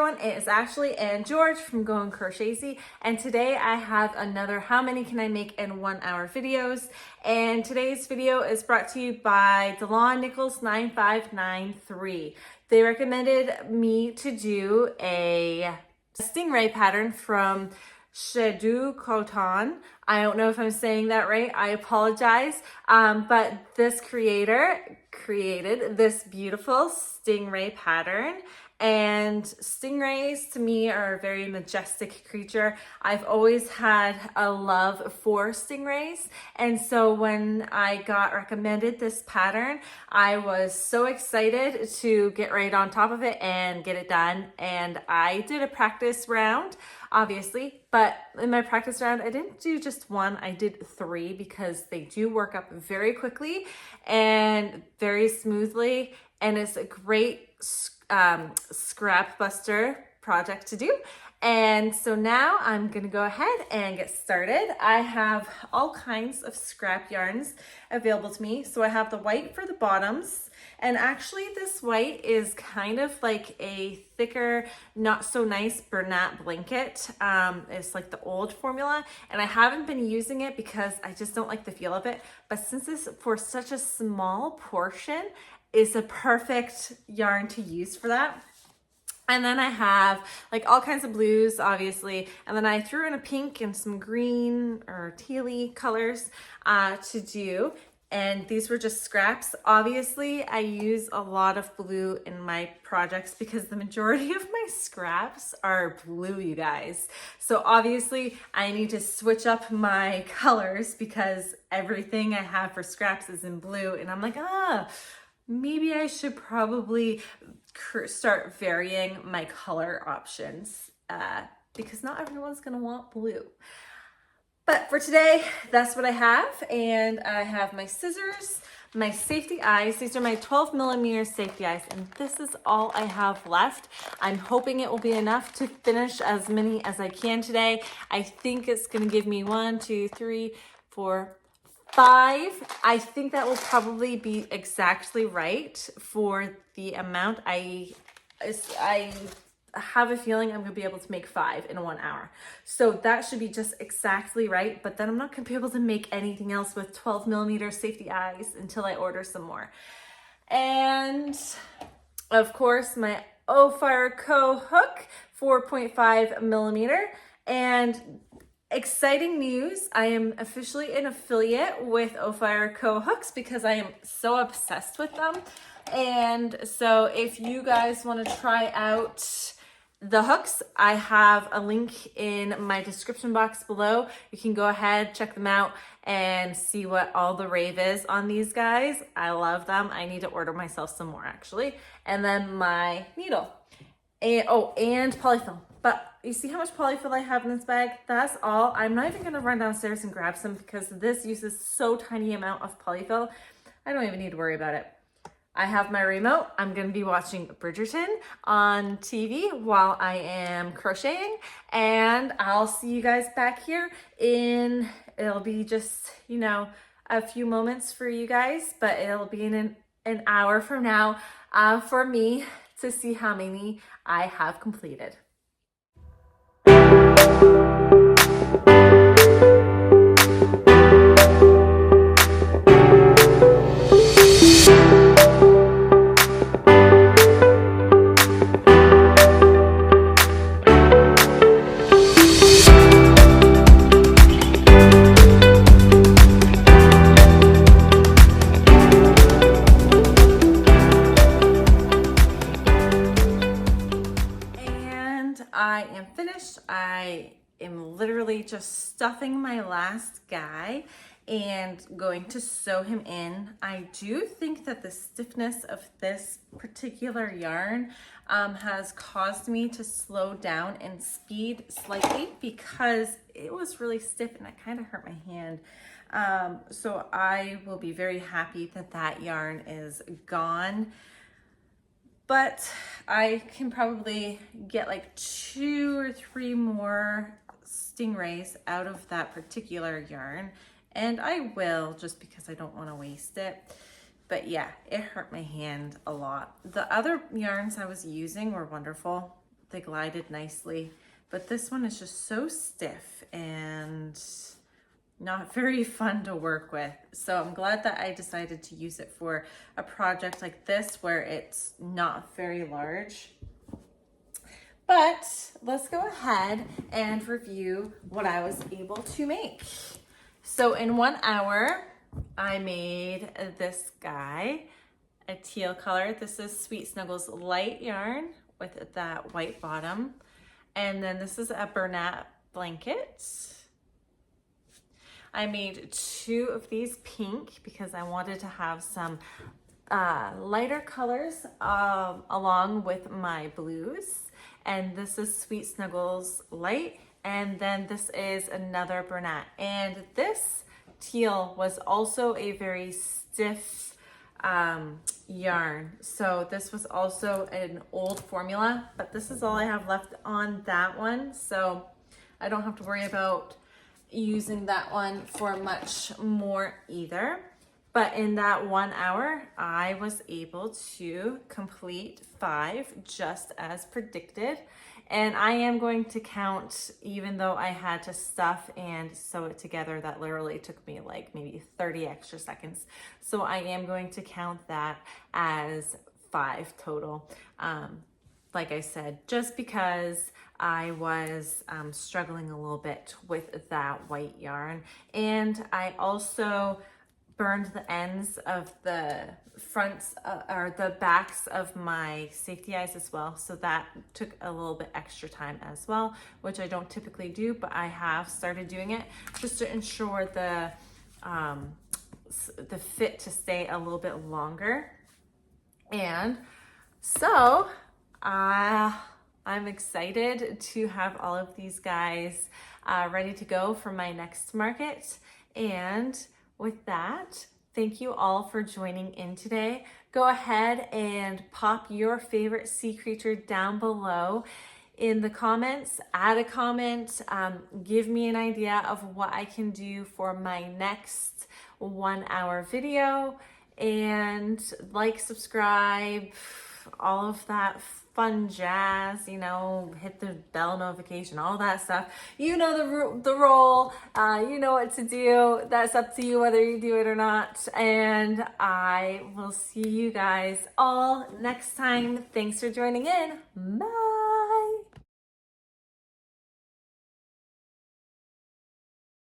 everyone, it is Ashley and George from Going Crochetzy, and today I have another How Many Can I Make in 1 Hour videos, and today's video is brought to you by Delon Nichols 9593. They recommended me to do a stingray pattern from Chez Coton. I don't know if I'm saying that right. I apologize. But this creator created this beautiful stingray pattern. And stingrays to me are a very majestic creature. I've always had a love for stingrays. And so when I got recommended this pattern, I was so excited to get right on top of it and get it done. And I did a practice round, obviously, but in my practice round, I didn't do just one, I did 3 because they do work up very quickly and very smoothly. And it's a great scrap buster project to do. And so now I'm gonna go ahead and get started. I have all kinds of scrap yarns available to me. So I have the white for the bottoms, and actually this white is kind of like a thicker, not so nice Bernat blanket. It's like the old formula, and I haven't been using it because I just don't like the feel of it. But since it's for such a small portion, is a perfect yarn to use for that. And then I have like all kinds of blues, obviously. And then I threw in a pink and some green or tealy colors to do. And these were just scraps. Obviously, I use a lot of blue in my projects because the majority of my scraps are blue, you guys. So obviously, I need to switch up my colors because everything I have for scraps is in blue. And I'm like, maybe I should probably start varying my color options because not everyone's gonna want blue. But for today, that's what I have. And I have my scissors, my safety eyes. These are my 12mm safety eyes, and this is all I have left. I'm hoping it will be enough to finish as many as I can today. I think it's gonna give me 1, 2, 3, 4, 5. I think that will probably be exactly right for the amount. I have a feeling I'm gonna be able to make 5 in 1 hour. So that should be just exactly right, but then I'm not gonna be able to make anything else with 12mm safety eyes until I order some more. And of course, my Ophire Co hook, 4.5mm. And exciting news, I am officially an affiliate with Ophire Co hooks because I am so obsessed with them. And so if you guys want to try out the hooks, I have a link in my description box below. You can go ahead, check them out, and see what all the rave is on these guys. I love them. I need to order myself some more actually. And then my needle. And polyfill. But you see how much polyfill I have in this bag? That's all. I'm not even gonna run downstairs and grab some because this uses so tiny amount of polyfill. I don't even need to worry about it. I have my remote. I'm gonna be watching Bridgerton on TV while I am crocheting, and I'll see you guys back here it'll be just, you know, a few moments for you guys, but it'll be in an hour from now for me to see how many I have completed. I am finished. I am literally just stuffing my last guy and going to sew him in. I do think that the stiffness of this particular yarn has caused me to slow down in speed slightly because it was really stiff and it kind of hurt my hand. So I will be very happy that that yarn is gone. But I can probably get like 2 or 3 more stingrays out of that particular yarn, and I will, just because I don't want to waste it. But yeah, it hurt my hand a lot. The other yarns I was using were wonderful. they glided nicely. But this one is just so stiff and not very fun to work with. So I'm glad that I decided to use it for a project like this where it's not very large. But let's go ahead and review what I was able to make. So in 1 hour, I made this guy, a teal color. This is Sweet Snuggles light yarn with that white bottom. And then this is a Bernat blanket. I made 2 of these pink because I wanted to have some lighter colors along with my blues. And this is Sweet Snuggles light. And then this is another Bernat. And this teal was also a very stiff yarn. So this was also an old formula, but this is all I have left on that one. So I don't have to worry about using that one for much more either. But in that 1 hour, I was able to complete 5 just as predicted. And I am going to count, even though I had to stuff and sew it together, that literally took me like maybe 30 extra seconds. So I am going to count that as 5 total. Like I said, just because I was struggling a little bit with that white yarn. And I also burned the ends of the fronts or the backs of my safety eyes as well. So that took a little bit extra time as well, which I don't typically do, but I have started doing it just to ensure the fit to stay a little bit longer. And so I'm excited to have all of these guys ready to go for my next market. And with that, thank you all for joining in today. Go ahead and pop your favorite sea creature down below in the comments. Add a comment, give me an idea of what I can do for my next 1 hour video, and like, subscribe, all of that fun jazz, you know, hit the bell notification, all that stuff. You know the role, you know what to do. That's up to you whether you do it or not. And I will see you guys all next time. Thanks for joining in. Bye.